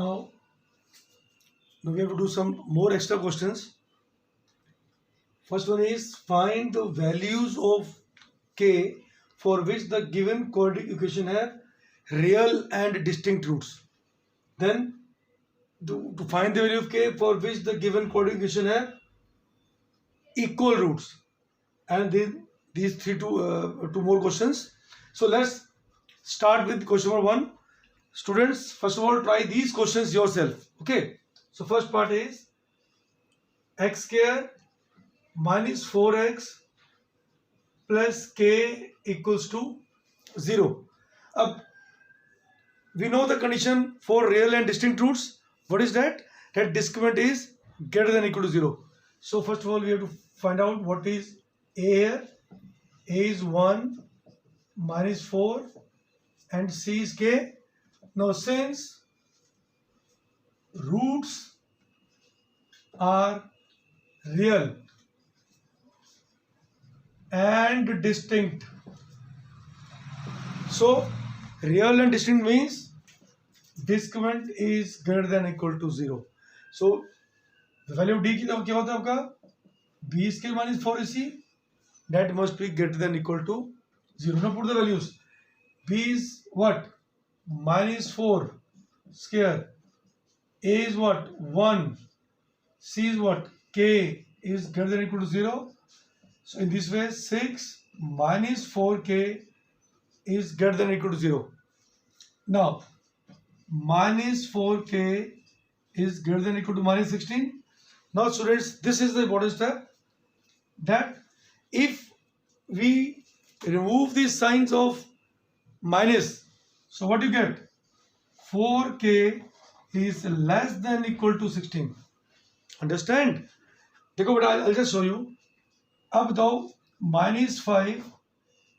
Now we have to do some more extra questions. First one is find the values of k for which the given quadratic equation have real and distinct roots. Then to find the value of k for which the given quadratic equation have equal roots. And then these two more questions. So let's start with question number 1. Students, first of all, try these questions yourself. Okay. So first part is x square minus 4x plus k equals to 0. We know the condition for real and distinct roots. What is that? That discriminant is greater than or equal to 0. So first of all, we have to find out what is a here. A is 1 minus 4 and c is k. Now since roots are real and distinct, so real and distinct means discriminant is greater than or equal to 0. So the value of d क्या होता है आपका b square minus 4ac, that must be greater than or equal to 0. Now put the values. b is what? Minus 4 square. A is what? 1. C is what? K is greater than or equal to 0. So in this way 6 minus 4k is greater than or equal to 0. Now minus 4k is greater than or equal to minus 16. Now students, this is the important step, that if we remove these signs of minus, so what you get? 4k is less than or equal to 16. Understand? देखो बेटा, I'll just show you. अब बताओ minus 5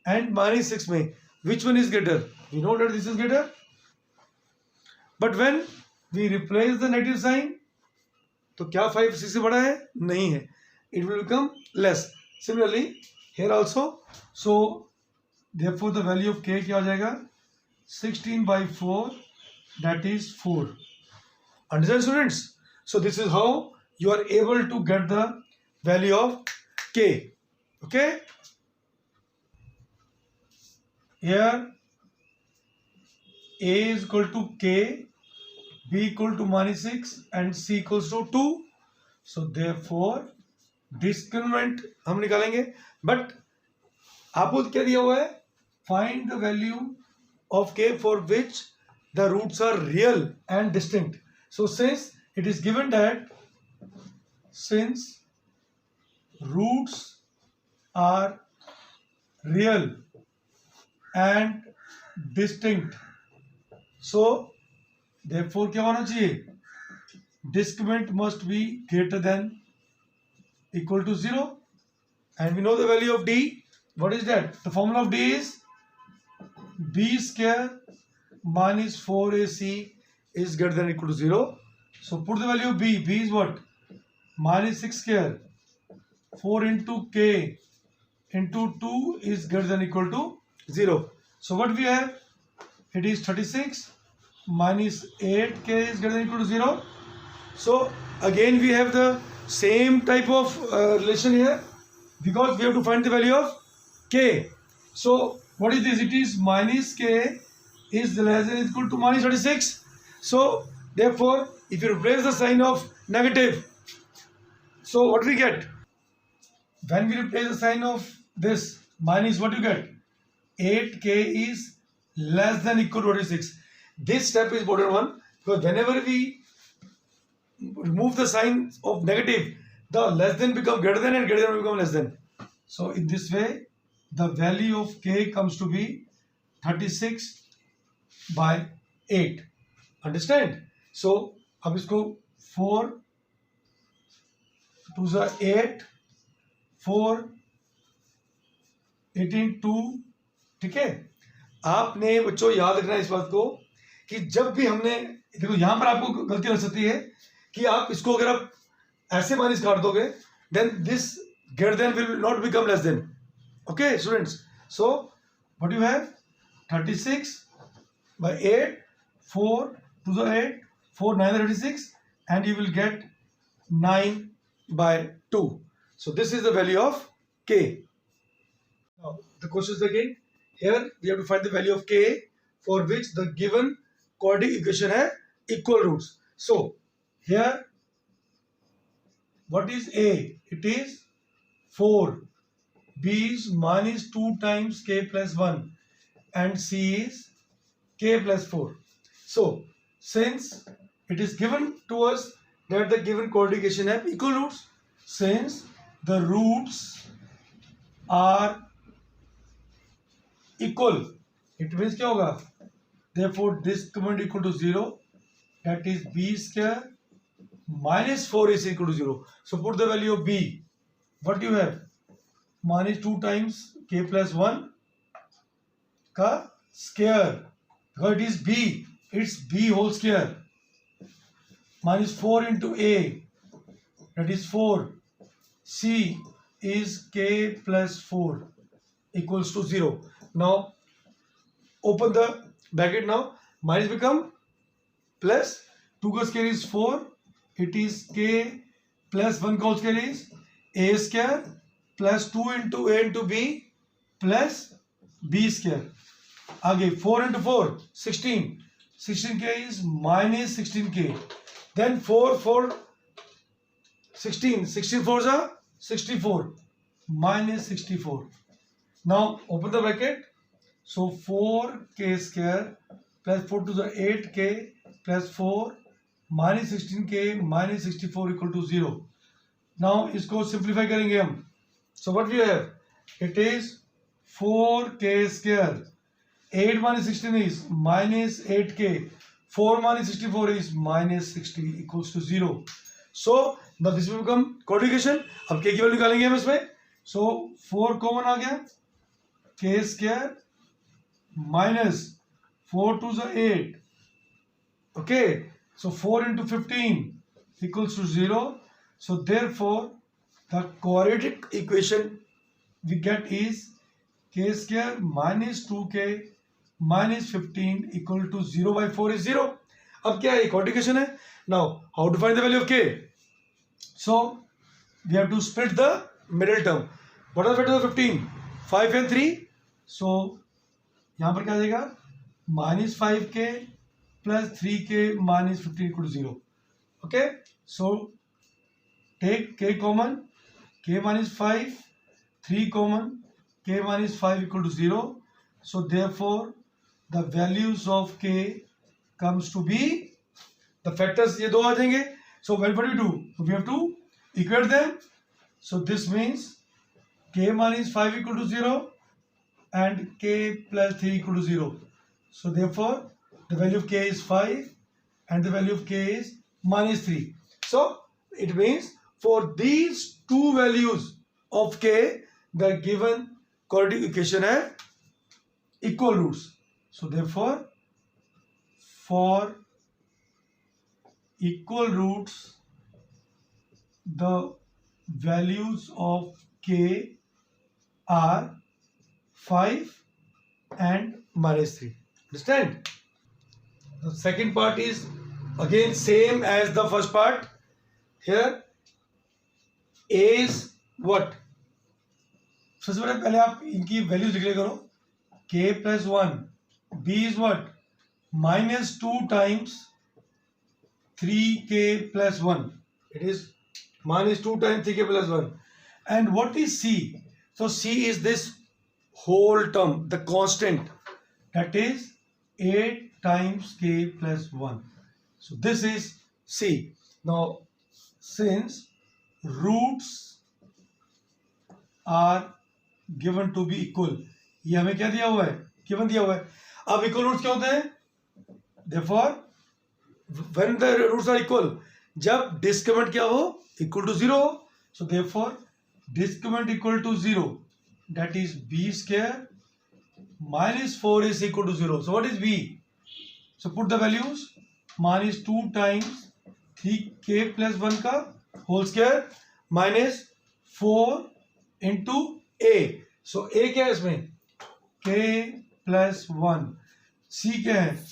and minus 6 में which one is greater? We know that this is greater. But when we replace the negative sign, तो क्या 5 6 से बड़ा है? नहीं है. It will become less. Similarly, here also. So therefore the value of k क्या हो जाएगा? 16 by 4, that is 4. Understand students? So this is how you are able to get the value of k. Okay? Here a is equal to k, b equal to minus 6 and c equals to 2. So therefore discriminant हम निकालेंगे. But आपको क्या दिया हुआ है? Find the value of k for which the roots are real and distinct. So since it is given that since roots are real and distinct, so therefore क्या होना चाहिए? Discriminant must be greater than equal to 0. And we know the value of d. What is that? The formula of d is b square minus 4ac is greater than or equal to 0. So put the value of b. b is what? Minus 6 square. 4 into k into 2 is greater than or equal to 0. So what we have? It is 36 minus 8k is greater than or equal to 0. So again we have the same type of relation here, because we have to find the value of k. So what is this? It is minus k is less than or equal to minus 36. So therefore if you replace the sign of negative, so what we get? When we replace the sign of this minus, what you get? 8k is less than or equal to 26. This step is important one, because whenever we remove the sign of negative, the less than become greater than and greater than become less than. So in this way the value of k comes to be 36 by 8. Understand? So अब इसको 4 2 is 8, 4 18 2. ठीक है? आपने बच्चों याद रखना इस बात को कि जब भी हमने, देखो यहां पर आपको गलती हो सकती है कि आप इसको अगर आप ऐसे माइनस काट दोगे, then this greater than will not become less than. Okay students, so what you have? 36 by 8, 4 to the 8, 4 9 36, and you will get 9 by 2. So this is the value of k. Now the question is again, here we have to find the value of k for which the given quadratic equation has equal roots. So here what is a? It is 4. B is minus 2 times k plus 1, and C is k plus 4. So since it is given to us that the given quadratic equation have equal roots, since the roots are equal, it means क्या होगा? Therefore discriminant equal to 0, that is b square minus 4 is equal to 0. So put the value of b. What do you have? Minus 2 times k plus 1 का square, because it is b, it's b whole square, minus 4 into a, that is 4. C is k plus 4 equals to 0. Now open the bracket. Now minus become plus, 2 का square is 4, it is k plus 1 का whole square is a square plus 2 into a into b plus b square. आगे 4 into 4 16, 16k is minus 16k, then 4 4 16, 16 4s are 64 minus 64. Now open the bracket. So 4k square plus 4 to the 8k plus 4 minus 16k minus 64 equal to 0. Now इसको simplify करेंगे हम. So what we have? It is 4k square. 8 minus 16 is minus 8k. 4 minus 64 is minus 60 equals to 0. So now this will become quadratic equation. अब k की value निकालेंगे हम इसमें. So 4 common आ गया, k square minus 4 to the 8. Okay, so 4 into 15 equals to 0. So therefore the quadratic equation we get is k square minus 2k minus 15 equal to 0 by 4 is 0. अब क्या है? quadratic equation है. Now how to find the value of k? So we have to split the middle term. What are the factors of 15? 5 and 3. So यहाँ पर क्या आ जाएगा? minus 5k plus 3k minus 15 equal to 0. Okay, so take k common, k minus 5, 3 common, k minus 5 equal to 0. So therefore the values of k comes to be, the factors ये दो आ जाएंगे. So what do we do? We have to equate them. So this means k minus 5 equal to 0 and k plus 3 equal to 0. So therefore the value of k is 5 and the value of k is minus 3. So it means for these two values of k, the given quadratic equation has equal roots. So therefore for equal roots the values of k are 5 and minus 3. Understand? The second part is again same as the first part. Here a is what? सबसे पहले आप इनकी values declare करो. k plus 1, b is what? minus 2 times 3k plus 1. It is minus 2 times 3k plus 1. And what is c? So c is this whole term, the constant, that is 8 times k plus 1. So this is c. Now since roots are given to be equal, ये हमें क्या दिया हुआ है? Given दिया हुआ है. अब इक्वल रूट्स क्या होते हैं? Therefore when the roots are equal, जब डिस्क्रिमिनेंट क्या हो? Equal to 0. So therefore discriminant equal to 0, that is b square minus 4 is equal to 0. So what is b? So put the values. minus 2 times 3k plus 1 का whole square minus 4 into a. So a क्या है इसमें? k plus 1. c क्या है?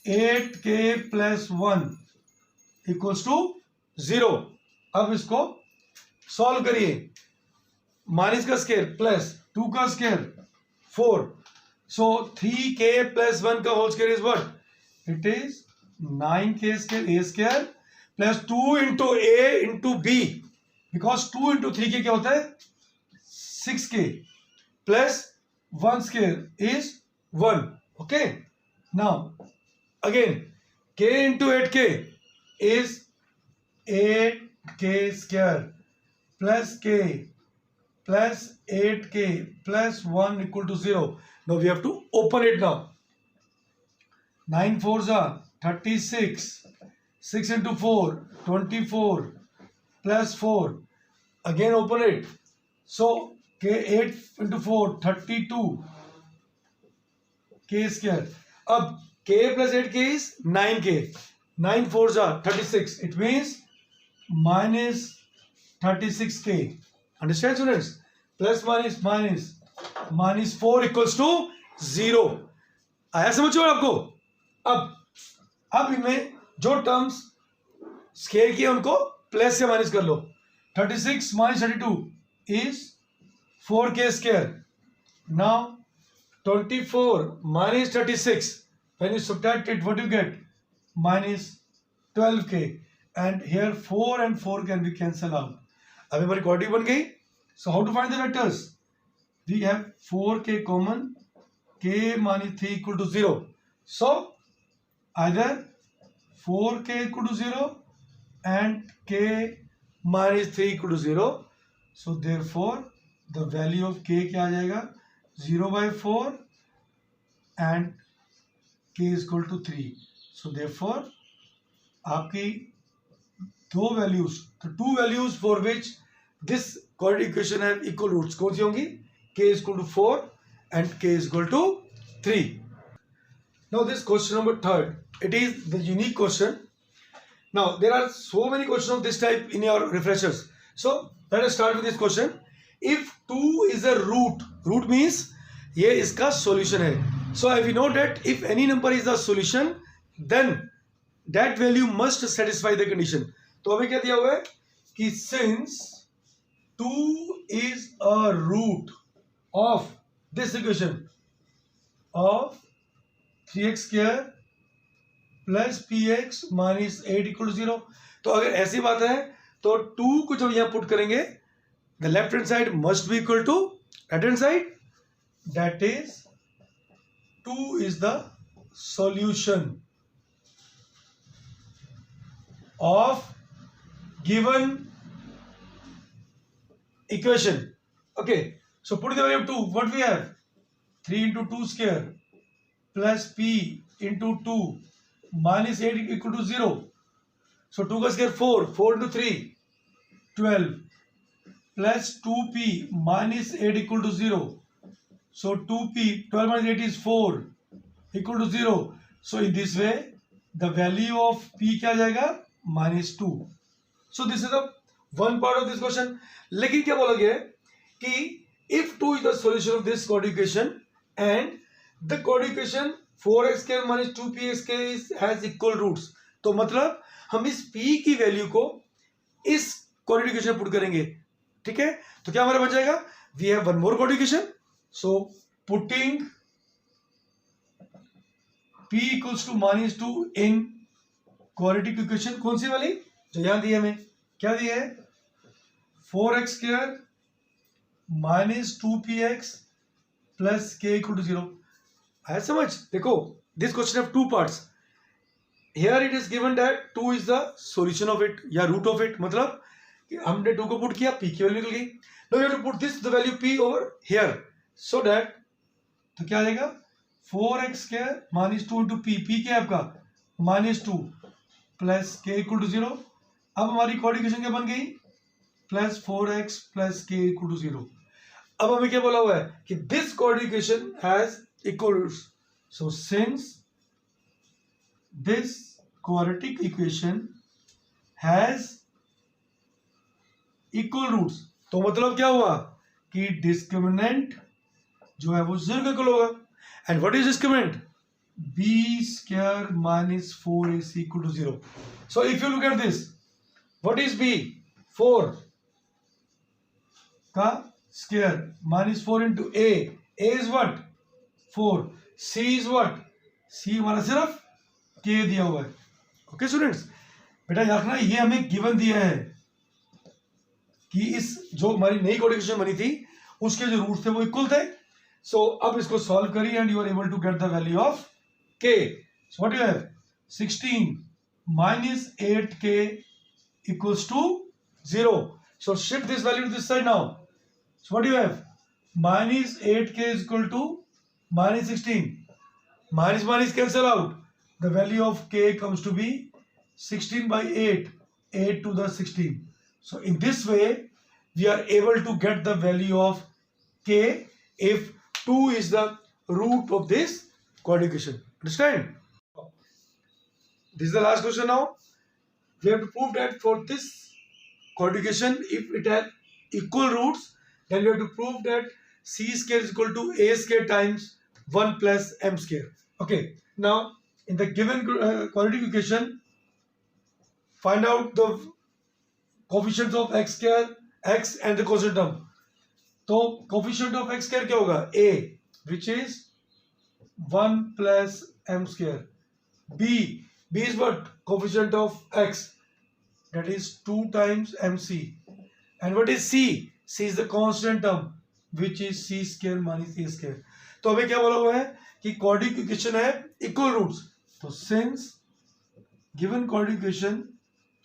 8k plus 1 equals to 0। अब इसको solve करिए, minus का स्क्वायर प्लस 2 का स्क्वायर 4, सो 3k प्लस 1 का whole square is what, it is 9k square a square plus 2 into a into b, because 2 into 3k क्या होता है 6k plus 1 square is 1। Okay, now again k into 8k is 8k square plus k plus 8k plus 1 equal to 0. Now we have to open it now. 9 4s are 36. 6 into 4, 24 plus 4. Again open it. So k 8 into 4, 32 k square. अब k plus 8k is 9k. 9 4s are 36. It means minus 36k. Understand, students? Plus minus 4 equals to 0. आया समझ में आपको? अब इनमें जो terms square किए उनको प्लस से माइनस कर लो। 36 minus 32 is 4k square. Now 24 minus 36, when you subtract it, what do you get? Minus 12k, and here 4 and 4 can be cancelled out. अब हमारी क्वाड्रेटिक बन गई। So how to find the vectors? We have 4k common, k minus 3 equal to 0. So either 4k equal to 0 and k minus 3 equal to 0. So therefore the value of k क्या आ जाएगा 0/4 and k is equal to 3. So therefore आपकी दो values, तो to values for which this quadratic equation have equal roots कौन सी होंगी? k is equal to 4 and k is equal to 3. Now this question number 3rd, it is the unique question. Now there are so many questions of this type in your refreshers. So let us start with this question. If 2 is a root means ये इसका solution है. So we know that if any number is the solution, then that value must satisfy the condition. तो हमें क्या दिया हुआ है कि since 2 is a root of this equation of 3x square plus px minus 8 equal to 0. तो अगर ऐसी बात है तो 2 को जब यहाँ पुट करेंगे, the left hand side must be equal to right hand side, that is 2 is the solution of given equation. Okay, so put the value of 2. What we have? 3 into 2 square plus p into 2 minus 8 equal to 0. So 2 का square 4. 4 into 3 12 plus 2p minus 8 equal to 0. So 2p 12 minus 8 is 4 equal to 0. So in this way the value of p क्या आ जाएगा -2. So this is the one part of this question. लेकिन क्या बोला गया है कि if 2 is the solution of this quadratic equation and the quadratic equation 4x square minus 2px has equal roots, तो मतलब हम इस p की वैल्यू को इस quadratic equation में पुट करेंगे. ठीक है, तो क्या हमारा बन जाएगा? We have one more quadratic equation. So putting p equals to -2 in quadratic equation कौन सी वाली जो यहां दी है, हमें क्या दी है 4x square minus 2px plus k equal to 0. आया समझ? देखो this question have two parts. Here it is given that 2 is the solution of it या रूट ऑफ इट, मतलब कि हमने 2 को पुट किया, p की वैल्यू निकल गई. Now you have to put this the value p over here so that, तो क्या आ जाएगा 4x square minus 2 into p क्या है आपका -2 प्लस के इक्वल टू 0. अब हमारी क्वाड्रेटिक इक्वेशन क्या बन गई प्लस 4x प्लस के इक्वल टू 0. अब हमें क्या बोला हुआ है कि this quadratic equation has equal roots. So since this quadratic equation has equal roots, तो मतलब क्या हुआ कि डिस्क्रिमिनेंट जो है वो 0 के इक्वल होगा. And what is discriminant? b square minus 4ac equal to 0. So if you look at this, what is b? 4 का square minus 4 into a is what? 4. c is what? c हमारा सिर्फ k दिया हुआ है. Okay students, बेटा याद रखना ये हमें गिवन दिया है कि इस जो हमारी नई कोडिकेशन बनी थी उसके जो रूट्स थे वो इक्वल थे. सो अब इसको सॉल्व करिए and you are able to get the value of k. So what you have? 16 minus 8k equals to 0. So shift this value to this side now. So what do you have? Minus 8k is equal to minus 16. Minus minus cancel out. The value of k comes to be 16 by 8. 8 to the 16. So in this way, we are able to get the value of k if 2 is the root of this quadrication. Understand? This is the last question now. We have to prove that for this quadrication, if it has equal roots, then we have to prove that c square is equal to a square times 1 plus m square. Okay. Now, in the given quadrication, find out the coefficients of x square, x and the quotient term. So, coefficient of x square क्या होगा? a, which is 1 plus m square. b is what? Coefficient of x, that is 2 times mc. And what is c? c is the constant term, which is c square minus a square. तो हमें क्या बोला हुआ है कि quadratic equation है equal roots. तो since given quadratic equation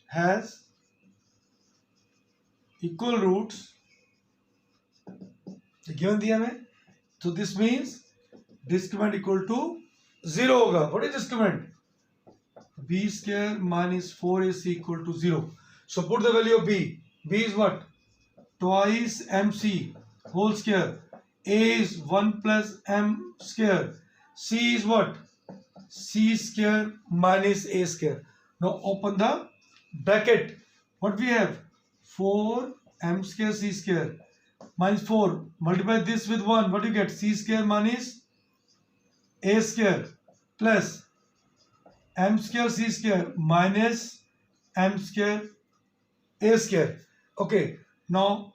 has equal roots, given दिया हमें, तो this means discriminant equal to 0 होगा. What is discriminant? b square minus 4ac equal to 0. So put the value of b. b is what? Twice mc whole square. a is 1 plus m square. c is what? c square minus a square. Now open the bracket. What we have? 4 m square c square minus 4. Multiply this with 1. What do you get? c square minus a square plus m square c square minus m square a square. Okay, now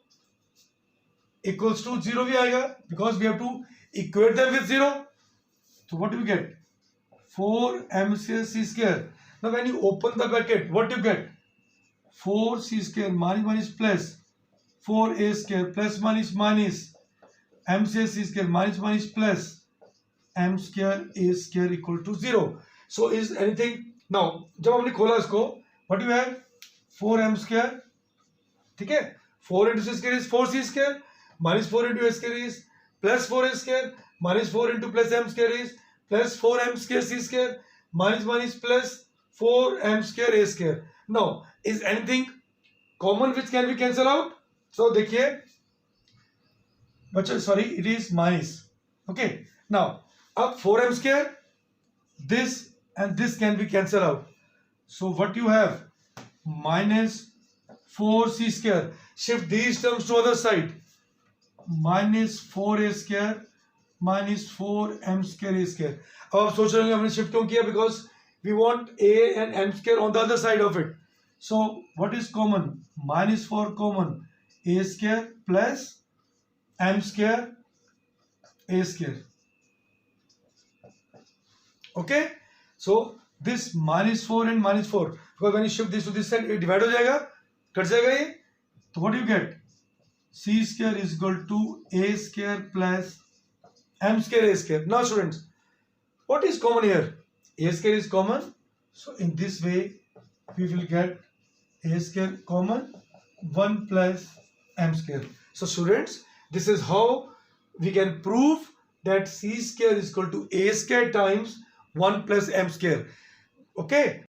equals to 0 भी आएगा because we have to equate them with 0. So what do we get? 4 m square c square. Now when you open the bracket, what do you get? 4 c square minus minus plus 4 a square plus minus minus m square c square minus minus plus m square a square equal to 0. So is anything now? जब हमने खोला इसको, what do you have? 4m square, ठीक है? 4 into c square is 4c square minus 4 into a square is plus 4a square minus 4 into plus m square is plus 4m square c square minus minus plus 4m square a square. Now is anything common which can be cancel out? So देखिए बच्चों, sorry, it is minus. Okay. Now अब 4m square, this and this can be cancelled out. So what you have? Minus 4c square. Shift these terms to other side. Minus 4a square minus 4m square a square. अब आप सोच रहे होंगे हमने shift क्यों किया? Because we want a and m square on the other side of it. So what is common? Minus 4 common. A square plus m square a square. Okay. So this minus 4 and minus 4, because when you shift this to this side, it divide हो जाएगा, cut जाएगा ये. तो what do you get? c square is equal to a square plus m square a square. Now students, what is common here? A square is common. So in this way, we will get a square common 1 plus m square. So students, this is how we can prove that c square is equal to a square times 1 plus m square. Okay.